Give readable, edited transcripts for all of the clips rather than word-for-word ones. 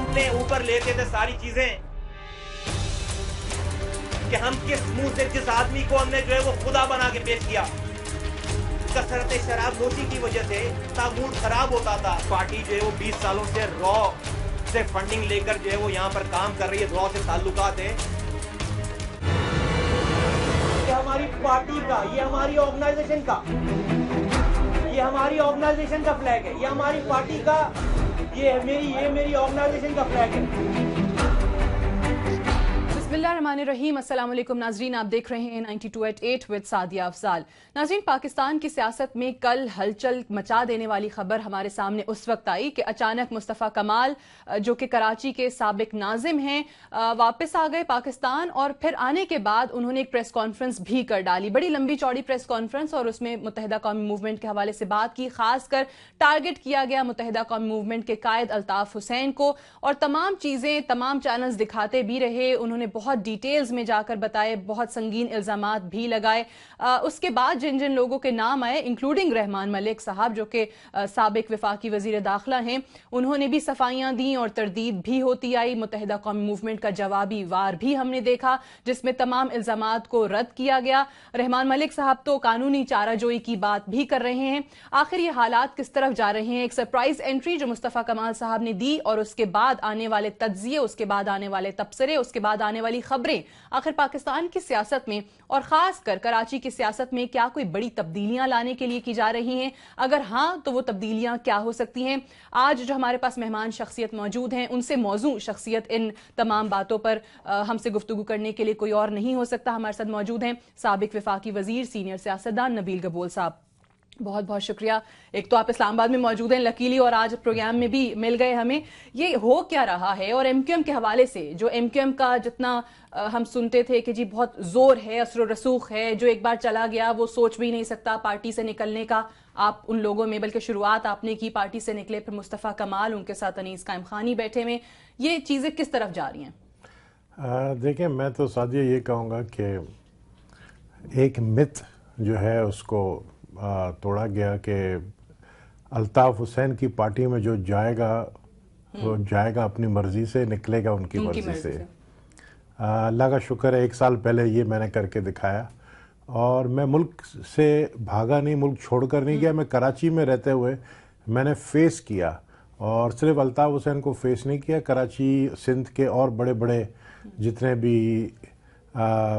اپنے اوپر لیتے تھے ساری چیزیں کہ ہم کس منہ سے جس آدمی کو ہم نے جو ہے وہ خدا بنا کے پیش کیا. کثرت شراب نوشی کی وجہ سے موڈ خراب ہوتا تھا. پارٹی جو ہے وہ 20 سالوں سے را سے فنڈنگ لے کر جو ہے وہ یہاں پر کام کر رہی ہے, را سے تعلقات ہیں. یہ ہماری پارٹی کا, یہ ہماری آرگنائزیشن کا, یہ ہماری آرگنائزیشن کا فلیگ ہے, یہ ہماری پارٹی کا, یہ میری آرگنائزیشن کا فلیگ ہے. بسم اللہ الرحمن الرحیم. السلام علیکم ناظرین, آپ دیکھ رہے ہیں 92.8 وتھ سعدیہ افضال. ناظرین, پاکستان کی سیاست میں کل ہلچل مچا دینے والی خبر ہمارے سامنے اس وقت آئی کہ اچانک مصطفیٰ کمال جو کہ کراچی کے سابق ناظم ہیں واپس آ گئے پاکستان, اور پھر آنے کے بعد انہوں نے ایک پریس کانفرنس بھی کر ڈالی, بڑی لمبی چوڑی پریس کانفرنس, اور اس میں متحدہ قومی موومنٹ کے حوالے سے بات کی. خاص کر ٹارگٹ کیا گیا متحدہ قومی موومنٹ کے قائد الطاف حسین کو, اور تمام چیزیں تمام چینلز دکھاتے بھی رہے. انہوں نے بہت ڈیٹیلز میں جا کر بتائے, بہت سنگین الزامات بھی لگائے. اس کے بعد جن جن لوگوں کے نام آئے انکلوڈنگ رحمان ملک صاحب جو کہ سابق وفاقی وزیر داخلہ ہیں, انہوں نے بھی صفائیاں دیں اور تردید بھی ہوتی آئی. متحدہ قومی موومنٹ کا جوابی وار بھی ہم نے دیکھا جس میں تمام الزامات کو رد کیا گیا. رحمان ملک صاحب تو قانونی چارہ جوئی کی بات بھی کر رہے ہیں. آخر یہ حالات کس طرف جا رہے ہیں؟ ایک سرپرائز انٹری جو مصطفیٰ کمال صاحب نے دی, اور اس کے بعد آنے والے تجزیے, اس کے بعد آنے والے تبصرے, اس کے بعد آنے والی خبریں, آخر پاکستان کی سیاست میں اور خاص کر کراچی کی سیاست میں کیا کوئی بڑی تبدیلیاں لانے کے لیے کی جا رہی ہیں؟ اگر ہاں تو وہ تبدیلیاں کیا ہو سکتی ہیں؟ آج جو ہمارے پاس مہمان شخصیت موجود ہیں, ان سے موضوع شخصیت ان تمام باتوں پر ہم سے گفتگو کرنے کے لیے کوئی اور نہیں ہو سکتا. ہمارے ساتھ موجود ہیں سابق وفاقی وزیر, سینئر سیاستدان نبیل گبول صاحب. بہت بہت شکریہ. ایک تو آپ اسلام آباد میں موجود ہیں لکیلی, اور آج پروگرام میں بھی مل گئے ہمیں. یہ ہو کیا رہا ہے؟ اور ایم کیو ایم کے حوالے سے جو ایم کیو ایم کا جتنا ہم سنتے تھے کہ جی بہت زور ہے, اثر و رسوخ ہے, جو ایک بار چلا گیا وہ سوچ بھی نہیں سکتا پارٹی سے نکلنے کا. آپ ان لوگوں میں, بلکہ شروعات آپ نے کی, پارٹی سے نکلے, پھر مصطفیٰ کمال, ان کے ساتھ انیس قائم خانی بیٹھے میں. یہ چیزیں کس طرف جا رہی ہیں؟ دیکھیں, میں تو سعدیہ یہ کہوں گا کہ ایک مت جو ہے اس کو توڑا گیا کہ الطاف حسین کی پارٹی میں جو جائے گا وہ جائے گا اپنی مرضی سے, نکلے گا ان کی مرضی سے. اللہ کا شکر ہے 1 سال پہلے یہ میں نے کر کے دکھایا, اور میں ملک سے بھاگا نہیں, ملک چھوڑ کر نہیں گیا. میں کراچی میں رہتے ہوئے میں نے فیس کیا, اور صرف الطاف حسین کو فیس نہیں کیا, کراچی سندھ کے اور بڑے بڑے جتنے بھی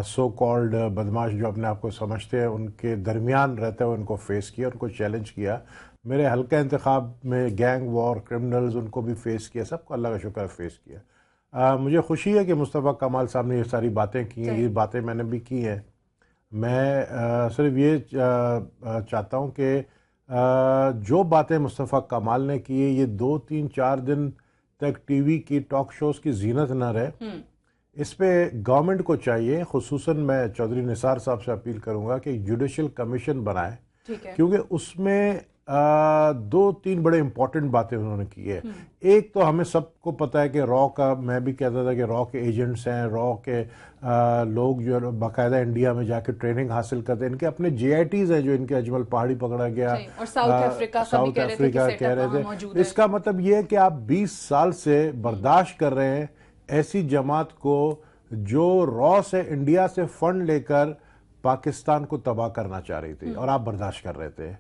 سو کالڈ بدماش جو اپنے آپ کو سمجھتے ہیں ان کے درمیان رہتے ہوئے ان کو فیس کیا, ان کو چیلنج کیا. میرے حلقہ انتخاب میں گینگ وار, کرمنلز, ان کو بھی فیس کیا, سب کو اللہ کا شکر فیس کیا. مجھے خوشی ہے کہ مصطفیٰ کمال صاحب نے یہ ساری باتیں کی ہیں, یہ باتیں میں نے بھی کی ہیں. میں صرف یہ چاہتا ہوں کہ جو باتیں مصطفیٰ کمال نے کی ہیں یہ 2 3 4 دن تک ٹی وی کی ٹاک شوز کی زینت نہ رہے. اس پہ گورنمنٹ کو چاہیے, خصوصاً میں چودھری نثار صاحب سے اپیل کروں گا کہ جوڈیشل کمیشن بنائے, کیونکہ اس میں 2 3 بڑے امپورٹنٹ باتیں انہوں نے کی ہے. ایک تو ہمیں سب کو پتہ ہے کہ را کا, میں بھی کہتا تھا کہ را کے ایجنٹس ہیں, را کے لوگ جو باقاعدہ انڈیا میں جا کے ٹریننگ حاصل کرتے ہیں, ان کے اپنے جے آئی ٹیز ہیں جو ان کے اجمل پہاڑی پکڑا گیا, اور ساؤتھ افریقہ کہہ رہے تھے. اس کا مطلب یہ ہے کہ آپ 20 سال سے برداشت کر رہے ہیں ایسی جماعت کو جو را سے, انڈیا سے فنڈ لے کر پاکستان کو تباہ کرنا چاہ رہی تھی, اور آپ برداشت کر رہے تھے.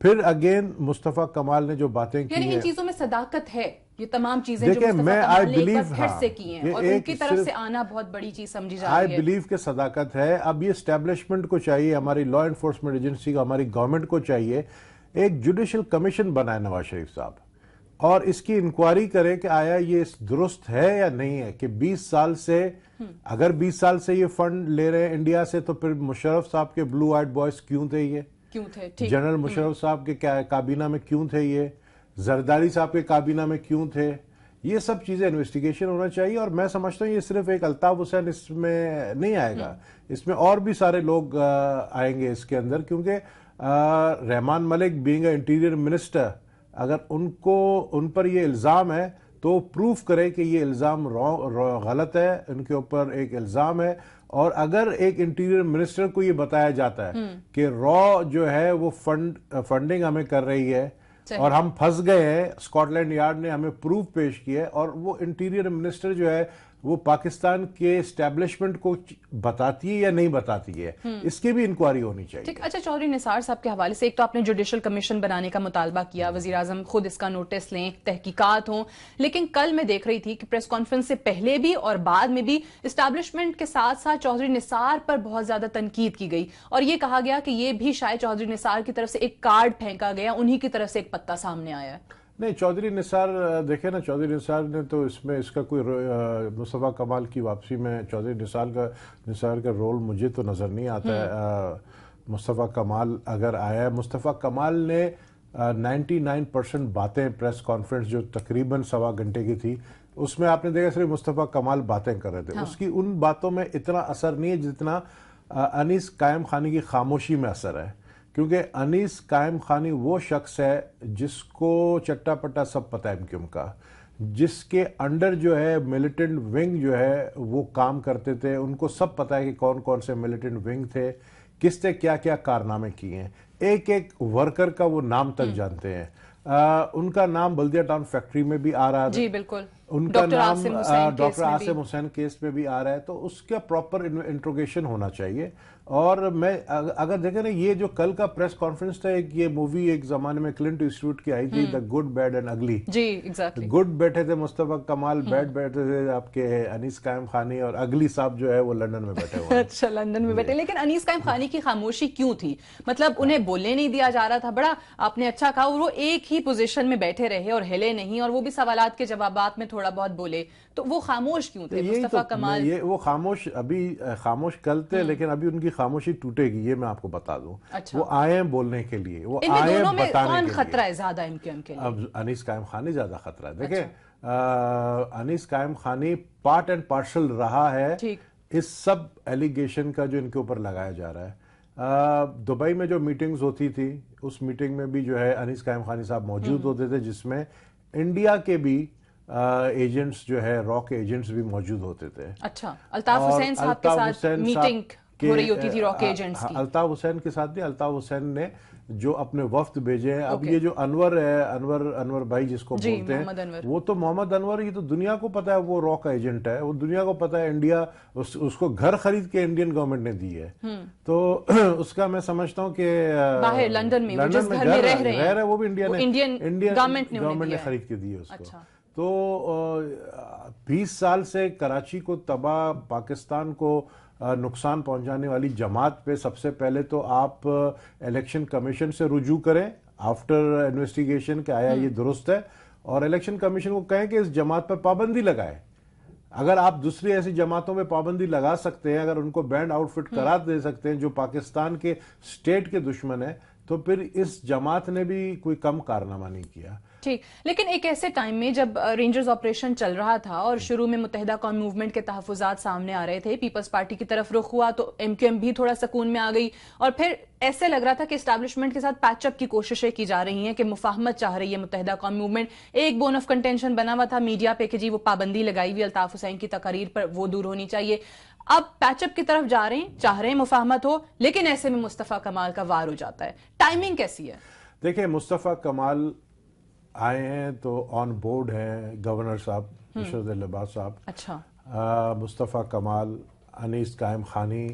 پھر اگین مصطفیٰ کمال نے جو باتیں کی ہیں, ان چیزوں میں صداقت ہے. یہ تمام چیزیں جو مصطفیٰ کمال نے ایک بار پھر سے کی ہیں, اور ان کی طرف سے آنا بہت بڑی چیز سمجھی جا رہی ہے. آئی بلیو کہ صداقت ہے. اب یہ اسٹیبلشمنٹ کو چاہیے, ہماری لا انفورسمنٹ ایجنسی کو, ہماری گورنمنٹ کو چاہیے ایک جوڈیشل کمیشن بنائے نواز شریف صاحب, اور اس کی انکوائری کرے کہ آیا یہ درست ہے یا نہیں ہے کہ 20 سال سے, اگر 20 سال سے یہ فنڈ لے رہے ہیں انڈیا سے, تو پھر مشرف صاحب کے بلو آئیڈ بوائز کیوں تھے, یہ جنرل مشرف صاحب کے کابینہ میں کیوں تھے, یہ زرداری صاحب کے کابینہ میں کیوں تھے. یہ سب چیزیں انویسٹیگیشن ہونا چاہیے. اور میں سمجھتا ہوں یہ صرف ایک الطاف حسین اس میں نہیں آئے گا, اس میں اور بھی سارے لوگ آئیں گے اس کے اندر, کیونکہ Rehman Malik being a interior minister, اگر ان پر یہ الزام ہے تو پروف کرے کہ یہ الزام غلط ہے, ان کے اوپر ایک الزام ہے. اور اگر ایک انٹیریئر منسٹر کو یہ بتایا جاتا ہے کہ را جو ہے وہ فنڈنگ ہمیں کر رہی ہے, اور ہم پھنس گئے ہیں. اسکاٹ لینڈ یارڈ نے ہمیں پروف پیش کیا ہے, اور وہ انٹیریئر منسٹر جو ہے وہ پاکستان کے اسٹیبلشمنٹ کو بتاتی ہے یا نہیں بتاتی ہے, اس کی بھی انکوائری ہونی چاہیے. ٹھیک. اچھا, چودھری نثار صاحب کے حوالے سے ایک تو آپ نے جوڈیشل کمیشن بنانے کا مطالبہ کیا, وزیر اعظم خود اس کا نوٹس لیں, تحقیقات ہوں, لیکن کل میں دیکھ رہی تھی کہ پریس کانفرنس سے پہلے بھی اور بعد میں بھی اسٹیبلشمنٹ کے ساتھ ساتھ چودھری نثار پر بہت زیادہ تنقید کی گئی, اور یہ کہا گیا کہ یہ بھی شاید چودھری نثار کی طرف سے ایک کارڈ پھینکا گیا, انہی کی طرف سے ایک پتا سامنے آیا ہے. نہیں, چودھری نثار دیکھیں نا, چودھری نثار نے تو اس کا کوئی مصطفیٰ کمال کی واپسی میں چودھری نثار کا رول مجھے تو نظر نہیں آتا ہے. مصطفیٰ کمال اگر آیا ہے, مصطفیٰ کمال نے 99% باتیں پریس کانفرنس جو تقریباً 1.25 گھنٹے کی تھی, اس میں آپ نے دیکھا صرف مصطفیٰ کمال باتیں کر رہے تھے. اس کی ان باتوں میں اتنا اثر نہیں ہے جتنا انیس قائم خانی کی خاموشی میں اثر ہے, کیونکہ انیس قائم خانی وہ شخص ہے جس کو چٹا پٹا سب پتہ ہے ایم کیو ایم کا, جس کے انڈر جو ہے ملیٹنٹ ونگ جو ہے وہ کام کرتے تھے, ان کو سب پتہ ہے کہ کون کون سے ملیٹنٹ ونگ تھے, کس نے کیا کیا کارنامے کیے ہیں, ایک ایک ورکر کا وہ نام تک جانتے ہیں. ان کا نام بلدیہ ٹاؤن فیکٹری میں بھی آ رہا ہے, جی بالکل, ان کا نام ڈاکٹر عاصم حسین کیس میں بھی آ رہا ہے, تو اس کا پراپر انٹروگیشن ہونا چاہیے. اور میں اگر دیکھیں نا, یہ جو کل کا پریس کانفرنس تھا, یہ مووی ایک زمانے میں کلنٹ ایسٹ ووڈ کی آئی تھی, دا گڈ بیڈ اینڈ اگلی. جی ایگزیکٹلی, گڈ بیٹھے تھے مصطفیٰ کمال, بیڈ بیٹھے تھے آپ کے انیس قائم خانی, اور اگلی صاحب جو ہے وہ لندن میں بیٹھے ہوئے. اچھا, لندن میں بیٹھے. لیکن انیس قائم خانی کی خاموشی کیوں تھی؟ مطلب انہیں بولنے نہیں دیا جا رہا تھا؟ بڑا آپ نے اچھا کہا, وہ ایک ہی پوزیشن میں بیٹھے رہے اور ہلے نہیں, اور وہ بھی سوالات کے جوابات میں تھوڑا بہت بولے, تو وہ خاموش کیوں تھے مصطفیٰ کمال؟ یہ وہ خاموش ابھی خاموش کل تھے, لیکن ابھی ان کی خاموشی ٹوٹے گی, یہ میں آپ کو بتا دوں. وہ آئے ہیں بولنے کے لیے, وہ آئے ہیں بتانے کے لیے. کون خطرہ ہے زیادہ ایم کیو ایم کے لیے؟ اب انیس قائم خانی زیادہ خطرہ ہے. دیکھیں, انیس قائم خانی پارٹ اینڈ پارسل رہا ہے اس سب ایلیگیشن کا جو ان کے اوپر لگایا جا رہا ہے. دبئی میں جو میٹنگز ہوتی تھی, اس میٹنگ میں بھی جو ہے انیس قائم خانی صاحب موجود ہوتے تھے, جس میں انڈیا کے بھی ایجنٹس جو ہے, را کے ایجنٹس بھی موجود ہوتے تھے. اچھا, الطاف حسین صاحب کے ساتھ میٹنگ ہو رہی ہوتی تھی را کے ایجنٹس کی. الطاف حسین کے ساتھ نہیں, الطاف حسین نے جو اپنے وفد بھیجے ہیں. اب یہ جو انور ہے, انور بھائی جس کو بولتے ہیں, وہ تو محمد انور, یہ تو دنیا کو پتا ہے وہ را کا ایجنٹ ہے, وہ دنیا کو پتا ہے. انڈیا اس کو گھر خرید کے انڈین گورنمنٹ نے دی ہے, تو اس کا میں سمجھتا ہوں کہ باہر لندن میں جس گھر میں رہ رہے ہیں وہ بھی انڈین گورنمنٹ نے خرید کے دی ہے اس کو. تو 20 سال سے کراچی کو تباہ, پاکستان کو نقصان پہنچانے والی جماعت پہ سب سے پہلے تو آپ الیکشن کمیشن سے رجوع کریں آفٹر انویسٹیگیشن کہ آیا یہ درست ہے, اور الیکشن کمیشن کو کہیں کہ اس جماعت پر پابندی لگائے. اگر آپ دوسری ایسی جماعتوں پہ پابندی لگا سکتے ہیں, اگر ان کو بینڈ آؤٹ فٹ کرا دے سکتے ہیں جو پاکستان کے اسٹیٹ کے دشمن ہیں, تو پھر اس جماعت نے بھی کوئی کم کارنامہ نہیں کیا. ٹھیک, لیکن ایک ایسے ٹائم میں جب رینجرز آپریشن چل رہا تھا اور شروع میں متحدہ قوم موومنٹ کے تحفظات سامنے آ رہے تھے, پیپلز پارٹی کی طرف رخ ہوا تو ایم کیو ایم بھی تھوڑا سکون میں آ گئی, اور پھر ایسے لگ رہا تھا کہ اسٹیبلشمنٹ کے ساتھ پیچ اپ کی کوششیں کی جا رہی ہیں, کہ مفاہمت چاہ رہی ہے متحدہ قوم موومنٹ. ایک بون آف کنٹینشن بنا ہوا تھا میڈیا پہ کہ جی وہ پابندی لگائی ہوئی الطاف حسین کی تقاریر پر, وہ دور ہونی چاہیے. اب پیچ اپ کی طرف جا رہے ہیں, چاہ رہے ہیں مفاہمت ہو, لیکن ایسے میں مصطفیٰ کمال کا وار ہو جاتا ہے. ٹائمنگ کیسی ہے؟ دیکھیں, مصطفیٰ کمال آئے ہیں تو آن بورڈ ہیں گورنر صاحب ارشد لباس صاحب. اچھا, مصطفیٰ کمال, انیس قائم خانی,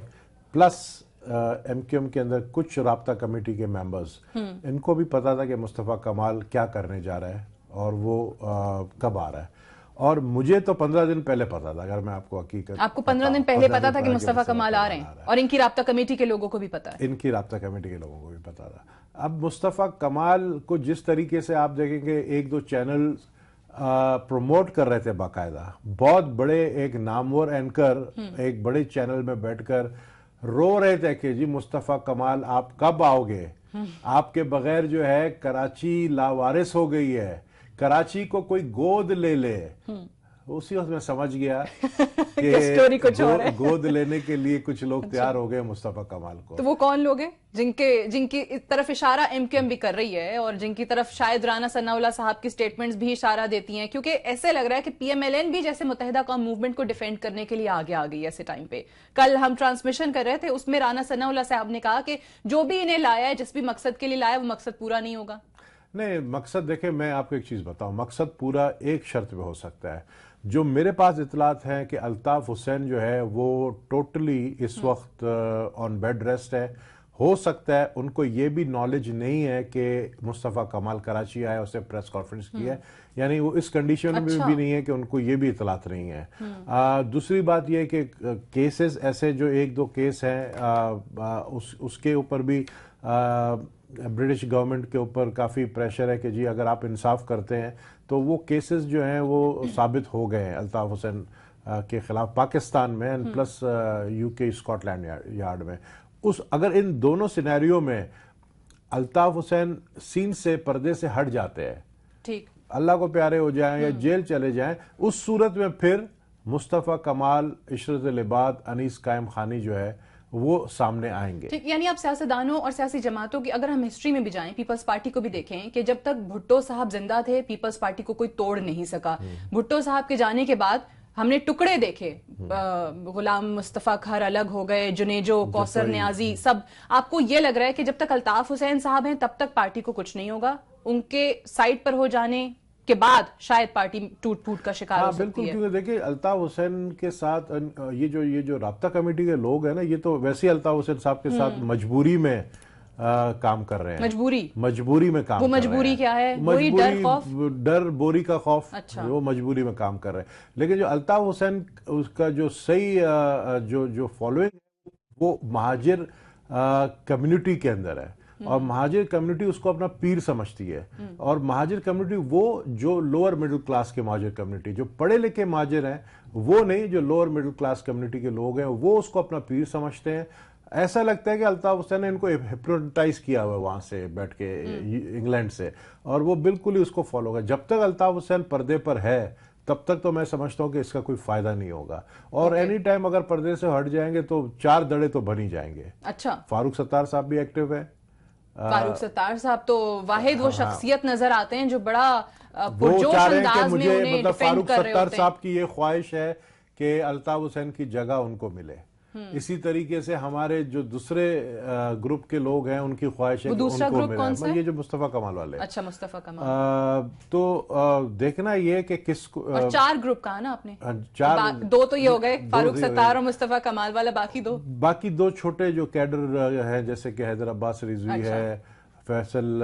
پلس ایم کیو ایم کے اندر کچھ رابطہ کمیٹی کے ممبرز, ان کو بھی پتا تھا کہ مصطفیٰ کمال کیا کرنے جا رہا ہے اور وہ کب آ رہا ہے. اور مجھے تو 15 دن پہلے پتا تھا, اگر میں آپ کو حقیقت, آپ کو 15 دن پہلے پتا تھا کہ مصطفیٰ کمال آ رہے ہیں, اور ان کی رابطہ کمیٹی کے لوگوں کو بھی پتا ہے. ان کی رابطہ کمیٹی کے لوگوں کو بھی پتا تھا. اب مصطفیٰ کمال کو جس طریقے سے آپ دیکھیں کہ ایک دو چینل پروموٹ کر رہے تھے باقاعدہ, بہت بڑے ایک نامور اینکر ایک بڑے چینل میں بیٹھ کر رو رہے تھے کہ جی مصطفیٰ کمال آپ کب آؤ گے, آپ کے بغیر جو ہے کراچی لاوارث ہو گئی ہے, کراچی کو کوئی گود لے لے. اسی وقت میں سمجھ گیا کہ گود لینے کے لیے کچھ لوگ تیار ہو گئے مصطفیٰ کمال کو. تو وہ کون لوگ ہیں جن کی طرف اشارہ ایم کیو ایم بھی کر رہی ہے, اور جن کی طرف شاید رانا ثناء اللہ صاحب کی سٹیٹمنٹس بھی اشارہ دیتی ہیں, کیونکہ ایسے لگ رہا ہے کہ پی ایم ایل این بھی جیسے متحدہ قوم موومنٹ کو ڈیفینڈ کرنے کے لیے آگے آ گئی ایسے ٹائم پہ. کل ہم ٹرانسمیشن کر رہے تھے, اس میں رانا ثناء اللہ صاحب نے کہا کہ جو بھی انہیں لایا ہے, جس بھی مقصد کے لیے لایا, وہ مقصد پورا نہیں ہوگا. نہیں مقصد دیکھیں میں آپ کو ایک چیز بتاؤں, مقصد پورا ایک شرط پہ ہو سکتا ہے. جو میرے پاس اطلاعات ہیں کہ الطاف حسین جو ہے وہ ٹوٹلی اس وقت آن بیڈ ریسٹ ہے. ہو سکتا ہے ان کو یہ بھی نالج نہیں ہے کہ مصطفیٰ کمال کراچی آیا, اسے پریس کانفرنس کی ہے, یعنی وہ اس کنڈیشن میں بھی نہیں ہے کہ ان کو یہ بھی اطلاعات نہیں ہے. دوسری بات یہ ہے کہ کیسز ایسے جو ایک دو کیس ہیں اس کے اوپر بھی برٹش گورنمنٹ کے اوپر کافی پریشر ہے کہ جی اگر آپ انصاف کرتے ہیں تو وہ کیسز جو ہیں وہ ثابت ہو گئے ہیں الطاف حسین کے خلاف پاکستان میں پلس یو کے اسکاٹ لینڈ یارڈ میں. اگر ان دونوں سینیریو میں الطاف حسین سین سے پردے سے ہٹ جاتے ہیں, ٹھیک, اللہ کو پیارے ہو جائیں یا جیل چلے جائیں, اس صورت میں پھر مصطفیٰ کمال, عشرت لباد, انیس قائم خانی جو ہے وہ سامنے آئیں گے. ٹھیک, یعنی آپ سیاستدانوں اور سیاسی جماعتوں کی اگر ہم ہسٹری میں بھی جائیں, پیپلز پارٹی کو بھی دیکھیں کہ جب تک بھٹو صاحب زندہ تھے پیپلز پارٹی کو کوئی توڑ نہیں سکا. بھٹو صاحب کے جانے کے بعد ہم نے ٹکڑے دیکھے, غلام مصطفیٰ کھر الگ ہو گئے, جنیجو, کوثر نیازی, سب. آپ کو یہ لگ رہا ہے کہ جب تک الطاف حسین صاحب ہیں تب تک پارٹی کو کچھ نہیں ہوگا, ان کے سائٹ پر ہو جانے کے بعد شاید پارٹی ٹوٹ پھوٹ کا شکار ہو سکتی ہے؟ بالکل, کیونکہ دیکھیں الطاف حسین کے ساتھ یہ جو رابطہ کمیٹی کے لوگ ہیں نا, یہ تو ویسے الطاف حسین صاحب کے ساتھ مجبوری میں کام کر رہے ہیں. مجبوری میں کام, وہ مجبوری کیا ہے؟ وہی ڈر بوری کا خوف, وہ مجبوری میں کام کر رہے ہیں. لیکن جو الطاف حسین اس کا جو صحیح جو فالوئنگ وہ مہاجر کمیونٹی کے اندر ہے, اور مہاجر کمیونٹی اس کو اپنا پیر سمجھتی ہے. اور مہاجر کمیونٹی وہ جو لوور مڈل کلاس کے مہاجر کمیونٹی, جو پڑھے لکھے مہاجر ہیں وہ نہیں, جو لوور مڈل کلاس کمیونٹی کے لوگ ہیں وہ اس کو اپنا پیر سمجھتے ہیں. ایسا لگتا ہے کہ الطاف حسین نے ان کو ہپنوٹائز کیا ہوا ہے وہاں سے بیٹھ کے انگلینڈ سے, اور وہ بالکل ہی اس کو فالو کر. جب تک الطاف حسین پردے پر ہے تب تک تو میں سمجھتا ہوں کہ اس کا کوئی فائدہ نہیں ہوگا, اور اینی ٹائم اگر پردے سے ہٹ جائیں گے تو چار دڑے تو بن ہی جائیں گے. اچھا, فاروق ستار صاحب بھی ایکٹیو ہے. فاروق ستار صاحب تو واحد وہ شخصیت نظر آتے ہیں جو بڑا وہ چاہ رہے ہیں کہ مجھے مطلب فاروق ستار صاحب کی یہ خواہش ہے کہ الطاف حسین کی جگہ ان کو ملے. اسی طریقے سے ہمارے جو دوسرے گروپ کے لوگ ہیں ان کی خواہش ہے کہ ان کو ملے, یہ جو مصطفیٰ کمال والے. اچھا, مصطفیٰ کمال. تو دیکھنا یہ کہ کس کو, اور چار گروپ کہا نا آپ نے, دو تو یہ ہو گئے فاروق ستار اور مصطفیٰ کمال والا, باقی دو چھوٹے جو کیڈر ہیں جیسے کہ حیدر عباس رضوی ہے, فیصل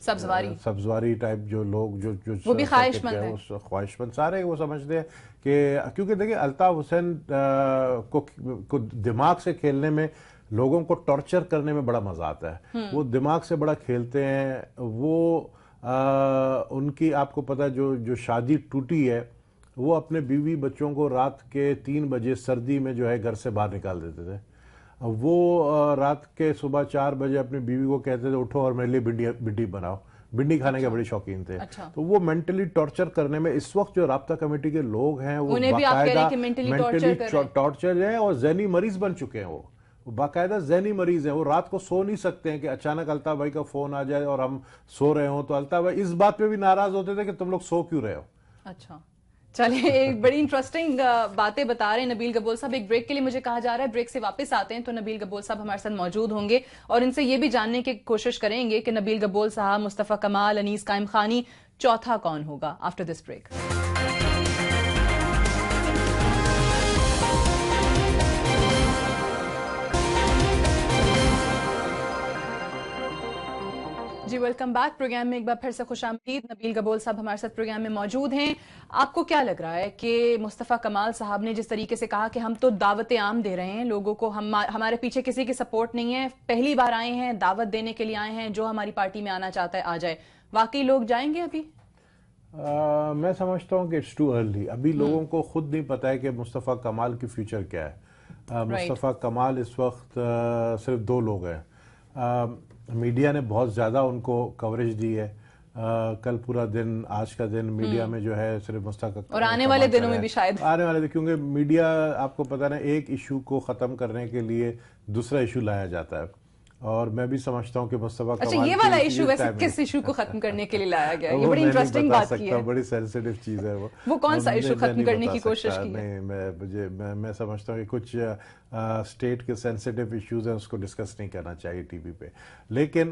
سبزواری ٹائپ جو لوگ جو وہ بھی خواہش مند سارے وہ سمجھتے ہیں کہ کیونکہ دیکھیں الطاف حسین کو دماغ سے کھیلنے میں, لوگوں کو ٹارچر کرنے میں بڑا مزہ آتا ہے. وہ دماغ سے بڑا کھیلتے ہیں. وہ ان کی آپ کو پتا جو شادی ٹوٹی ہے وہ اپنے بیوی بچوں کو رات کے 3 بجے سردی میں جو ہے گھر سے باہر نکال دیتے تھے. وہ رات کے صبح 4 بجے اپنی بیوی کو کہتے تھے اٹھو اور میرے لیے بنڈی بناؤ. بنڈی کھانے کے بڑے شوقین تھے. تو وہ مینٹلی ٹارچر کرنے میں اس وقت جو رابطہ کمیٹی کے لوگ ہیں وہ باقاعدہ مینٹلی ٹارچر ہیں اور ذہنی مریض بن چکے ہیں. وہ باقاعدہ ذہنی مریض ہیں. وہ رات کو سو نہیں سکتے ہیں کہ اچانک الطاف بھائی کا فون آ جائے اور ہم سو رہے ہوں تو الطاف بھائی اس بات پہ بھی ناراض ہوتے تھے کہ تم لوگ سو کیوں رہے ہو. اچھا, چلیے ایک بڑی انٹرسٹنگ باتیں بتا رہے ہیں نبیل گبول صاحب. ایک بریک کے لیے مجھے کہا جا رہا ہے, بریک سے واپس آتے ہیں تو نبیل گبول صاحب ہمارے ساتھ موجود ہوں گے اور ان سے یہ بھی جاننے کی کوشش کریں گے کہ نبیل گبول صاحب, مصطفیٰ کمال, انیس قائم خانی, چوتھا کون ہوگا آفٹر دس بریک. جی ویلکم بیک. پروگرام میں ایک بار پھر سے خوش آمدید. نبیل گبول صاحب ہمارے ساتھ پروگرام میں موجود ہیں. آپ کو کیا لگ رہا ہے کہ مصطفیٰ کمال صاحب نے جس طریقے سے کہا کہ ہم تو دعوت عام دے رہے ہیں لوگوں کو, ہمارے پیچھے کسی کی سپورٹ نہیں ہے, پہلی بار آئے ہیں, دعوت دینے کے لیے آئے ہیں, جو ہماری پارٹی میں آنا چاہتا ہے آ جائے, واقعی لوگ جائیں گے ابھی؟ میں سمجھتا ہوں کہ اٹس ٹو ارلی. ابھی لوگوں کو خود نہیں پتا ہے کہ مصطفیٰ کمال کی فیوچر کیا ہے. مصطفیٰ کمال اس وقت صرف 2 لوگ ہیں. میڈیا نے بہت زیادہ ان کو کوریج دی ہے. کل پورا دن, آج کا دن میڈیا میں جو ہے صرف مصطفیٰ اور آنے والے دنوں میں بھی شاید آنے والے, کیونکہ میڈیا آپ کو پتا نا ایک ایشو کو ختم کرنے کے لیے دوسرا ایشو لایا جاتا ہے. اور میں بھی سمجھتا ہوں کہ مصطفیٰ کمال, اچھا یہ والا ایشو ویسے کس ایشو کو ختم کرنے کے لیے لایا گیا؟ یہ بڑی انٹرسٹنگ بات کی ہے. بڑی سینسیٹیو چیز ہے. وہ کون سا ایشو ختم کرنے کی کوشش کی ہے؟ نہیں, میں سمجھتا ہوں کہ کچھ اسٹیٹ کے سینسیٹیو ایشوز ہیں اس کو ڈسکس نہیں کرنا چاہیے ٹی وی پہ. لیکن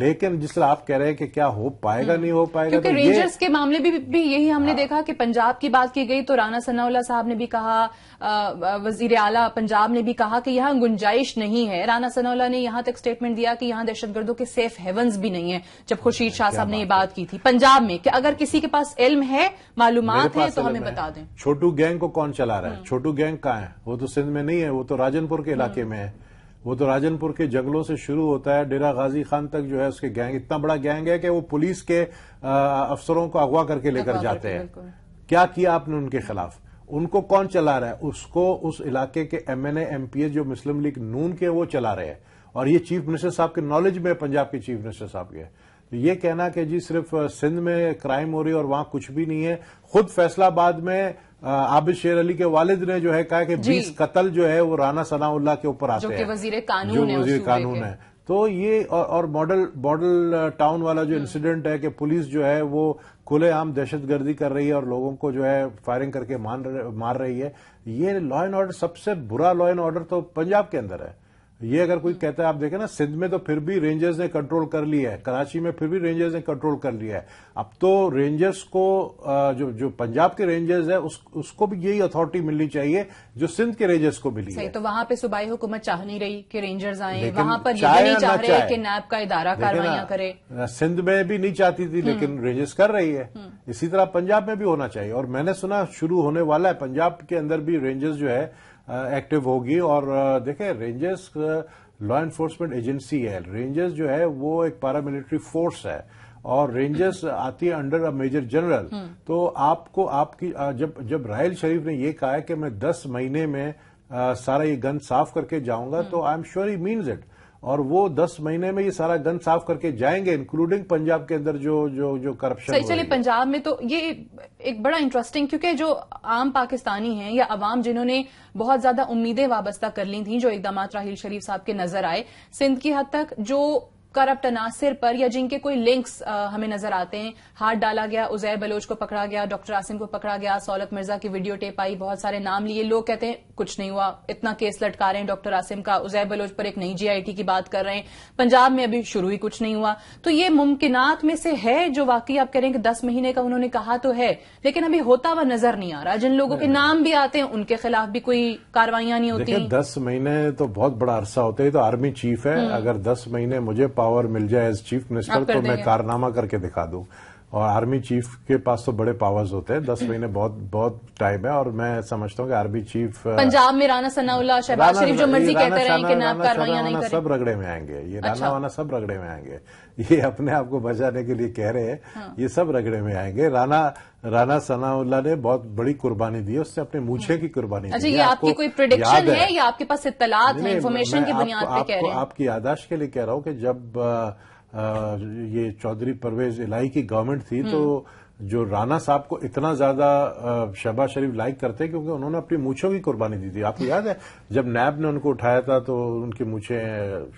لیکن جس طرح آپ کہہ رہے ہیں کہ کیا ہو پائے گا نہیں ہو پائے گا، کیونکہ رینجرز کے معاملے بھی یہی ہم نے دیکھا کہ پنجاب کی بات کی گئی تو رانا ثناء اللہ صاحب نے بھی کہا، وزیر اعلیٰ پنجاب نے بھی کہا کہ یہاں گنجائش نہیں ہے. رانا ثناء اللہ نے یہاں تک سٹیٹمنٹ دیا کہ یہاں دہشت گردوں کے سیف ہیونز بھی نہیں ہیں، جب خورشید شاہ صاحب نے یہ بات کی تھی پنجاب میں کہ اگر کسی کے پاس علم ہے، معلومات ہیں تو ہمیں بتا دیں. چھوٹو گینگ کو کون چلا رہا ہے؟ چھوٹو گینگ کہاں ہے؟ وہ تو سندھ میں نہیں ہے، وہ تو راجن پور کے علاقے میں ہے. وہ تو راجن پور کے جنگلوں سے شروع ہوتا ہے، ڈیرہ غازی خان تک جو ہے اس کے گینگ اتنا بڑا گینگ ہے کہ وہ پولیس کے افسروں کو اغوا کر کے لے کر جاتے ہیں. کیا کیا آپ نے ان کے خلاف؟ ان کو کون چلا رہا ہے؟ اس کو اس علاقے کے M N A M P A S Muslim league نون کے وہ چلا رہے ہیں. اور یہ چیف منسٹر صاحب کے نالج میں پنجاب کے چیف منسٹر صاحب کے. یہ کہنا کہ جی صرف سندھ میں کرائم ہو رہی ہے اور وہاں کچھ بھی نہیں ہے. خود فیصلہ آباد میں عابد شیر علی کے والد نے جو ہے کہا کہ 20 قتل جو ہے وہ رانا ثناء اللہ کے اوپر آتے ہیں، جو کہ وزیر قانون ہے. تو یہ اور ماڈل ٹاؤن والا جو انسیڈنٹ ہے کہ پولیس جو ہے وہ کھلے عام دہشت گردی کر رہی ہے اور لوگوں کو جو ہے فائرنگ کر کے مار رہی ہے. یہ لا اینڈ آرڈر سب سے برا لا اینڈ آرڈر تو پنجاب کے اندر ہے. یہ اگر کوئی کہتا ہے، آپ دیکھیں نا سندھ میں تو پھر بھی رینجرز نے کنٹرول کر لیا ہے، کراچی میں پھر بھی رینجرز نے کنٹرول کر لیا ہے. اب تو رینجرز کو جو پنجاب کے رینجرز ہے اس کو بھی یہی اتھارٹی ملنی چاہیے جو سندھ کے رینجرز کو ملی ہے. تو وہاں پہ صوبائی حکومت چاہ نہیں رہی کہ رینجرز آئیں، وہاں پر یہ نہیں چاہ رہے کہ نیب کا ادارہ کاروائیاں کرے. سندھ میں بھی نہیں چاہتی تھی لیکن رینجرز کر رہی ہے. اسی طرح پنجاب میں بھی ہونا چاہیے. اور میں نے سنا شروع ہونے والا ہے پنجاب کے اندر بھی رینجرز جو ہے ایکٹیو ہوگی. اور دیکھیں رینجرز لا انفورسمنٹ ایجنسی ہے، رینجرز جو ہے وہ ایک پیراملٹری فورس ہے اور رینجرز آتی ہے انڈر میجر جنرل. تو آپ کی جب راحیل شریف نے یہ کہا ہے کہ میں 10 مہینے میں سارا یہ گن صاف کر کے جاؤں گا تو I am sure he means it. اور وہ 10 مہینے میں یہ سارا گن صاف کر کے جائیں گے انکلوڈنگ پنجاب کے اندر جو کرپشن. صحیح. چلے پنجاب میں تو یہ ایک بڑا انٹرسٹنگ، کیونکہ جو عام پاکستانی ہیں یا عوام جنہوں نے بہت زیادہ امیدیں وابستہ کر لی تھیں جو اقدامات راحیل شریف صاحب کے نظر آئے سندھ کی حد تک، جو کرپٹ عناصر پر یا جن کے کوئی لنکس ہمیں نظر آتے ہیں، ہاتھ ڈالا گیا. عزیر بلوچ کو پکڑا گیا، ڈاکٹر عاصم کو پکڑا گیا، سولت مرزا کی ویڈیو ٹیپ آئی، بہت سارے نام لیے. لوگ کہتے ہیں کچھ نہیں ہوا، اتنا کیس لٹکا رہے ہیں ڈاکٹر عاصم کا، عزیر بلوچ پر ایک نئی جی آئی ٹی کی بات کر رہے ہیں. پنجاب میں ابھی شروع ہی کچھ نہیں ہوا. تو یہ ممکنات میں سے ہے جو واقعی آپ کہہ رہے ہیں کہ 10 مہینے کا انہوں نے کہا تو ہے، لیکن ابھی ہوتا ہوا نظر نہیں آ رہا. جن لوگوں کے نام بھی آتے ہیں ان کے خلاف بھی کوئی کاروائیاں نہیں ہوتی. 10 مہینے تو بہت بڑا عرصہ ہوتا ہے. تو آرمی چیف ہے، اگر 10 مہینے مجھے پاور مل جائے ایز چیف منسٹر تو میں کارنامہ کر کے دکھا دوں. اور آرمی چیف کے پاس تو بڑے پاورز ہوتے ہیں. 10 مہینے بہت ٹائم ہے. اور میں سمجھتا ہوں کہ آرمی چیف پنجاب میں رانا ثناء اللہ، شہباز شریف جو مرضی کہتے رہیں کہ نیب کاروائیاں نہیں کریں، سب رگڑے میں آئیں گے. یہ رانا وانا سب رگڑے میں آئیں گے. یہ اپنے آپ کو بچانے کے لیے کہہ رہے ہیں، یہ سب رگڑے میں آئیں گے. رانا ثناء اللہ نے بہت بڑی قربانی دی، اس نے اپنے مونچھے کی قربانی دی. اچھا، یہ آپ کی کوئی پریڈکشن ہے یا آپ کے پاس اطلاعات ہیں، انفارمیشن کی بنیاد پہ کہہ رہے ہیں؟ آپ کی یادداشت کے لیے کہہ رہا ہوں کہ جب یہ چودھری پرویز الہی کی گورنمنٹ تھی تو جو رانا صاحب کو اتنا زیادہ شہباز شریف لائک کرتے کیونکہ انہوں نے اپنی مونچھوں کی قربانی دی تھی. آپ کو یاد ہے جب نیب نے ان کو اٹھایا تھا تو ان کی مونچھیں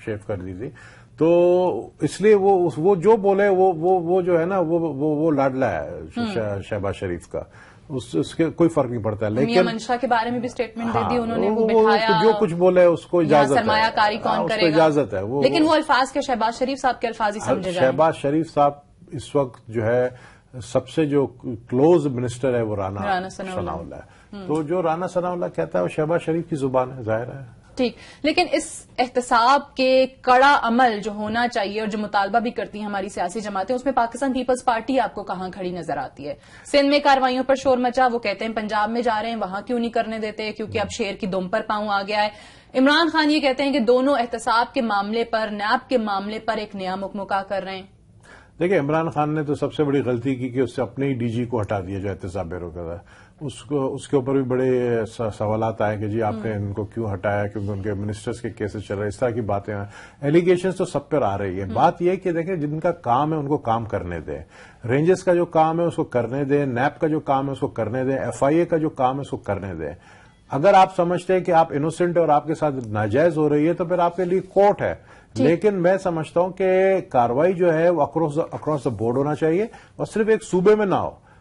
شیو کر دی تھی. تو اس لیے وہ جو بولے وہ جو ہے نا وہ لاڈلا ہے شہباز شریف کا. اس کے کوئی فرق نہیں پڑتا. لیکن منشا کے بارے میں بھی اسٹیٹمنٹ دے دی انہوں نے، وہ بٹھایا، جو کچھ بولے اس کو اجازت ہے، سرمایہ کاری کون کرے گا، اجازت ہے. لیکن وہ الفاظ کے شہباز شریف صاحب کے الفاظ ہی سمجھے جائیں. شہباز شریف صاحب اس وقت جو ہے سب سے جو کلوز منسٹر ہے وہ رانا ثناء اللہ ہے. تو جو رانا ثناء اللہ کہتا ہے وہ شہباز شریف کی زبان ہے، ظاہر ہے. ٹھیک. لیکن اس احتساب کے کڑا عمل جو ہونا چاہیے اور جو مطالبہ بھی کرتی ہیں ہماری سیاسی جماعتیں، اس میں پاکستان پیپلز پارٹی آپ کو کہاں کھڑی نظر آتی ہے؟ سندھ میں کارروائیوں پر شور مچا، وہ کہتے ہیں پنجاب میں جا رہے ہیں، وہاں کیوں نہیں کرنے دیتے کیونکہ اب شیر کی دم پر پاؤں آ گیا ہے. عمران خان یہ کہتے ہیں کہ دونوں احتساب کے معاملے پر، نیب کے معاملے پر ایک نیا مکمکا کر رہے ہیں. دیکھیں عمران خان نے تو سب سے بڑی غلطی کی کہ اس سے اپنے ہی ڈی جی کو ہٹا دیا جو احتساب بیورو کا تھا. اس کے اوپر بھی بڑے سوالات آئے کہ جی آپ نے ان کو کیوں ہٹایا، کیونکہ ان کے منسٹرز کے کیسز چل رہے ہیں، اس طرح کی باتیں ہیں. ایلیگیشنز تو سب پر آ رہی ہے. بات یہ کہ دیکھیں جن کا کام ہے ان کو کام کرنے دیں. رینجرز کا جو کام ہے اس کو کرنے دیں، نیب کا جو کام ہے اس کو کرنے دیں، ایف آئی اے کا جو کام ہے اس کو کرنے دیں. اگر آپ سمجھتے ہیں کہ آپ انوسنٹ اور آپ کے ساتھ ناجائز ہو رہی ہے تو پھر آپ کے لیے کورٹ ہے. لیکن میں سمجھتا ہوں کہ کاروائی جو ہے وہ اکراس دا بورڈ ہونا چاہیے اور صرف ایک صوبے میں نہ ہو.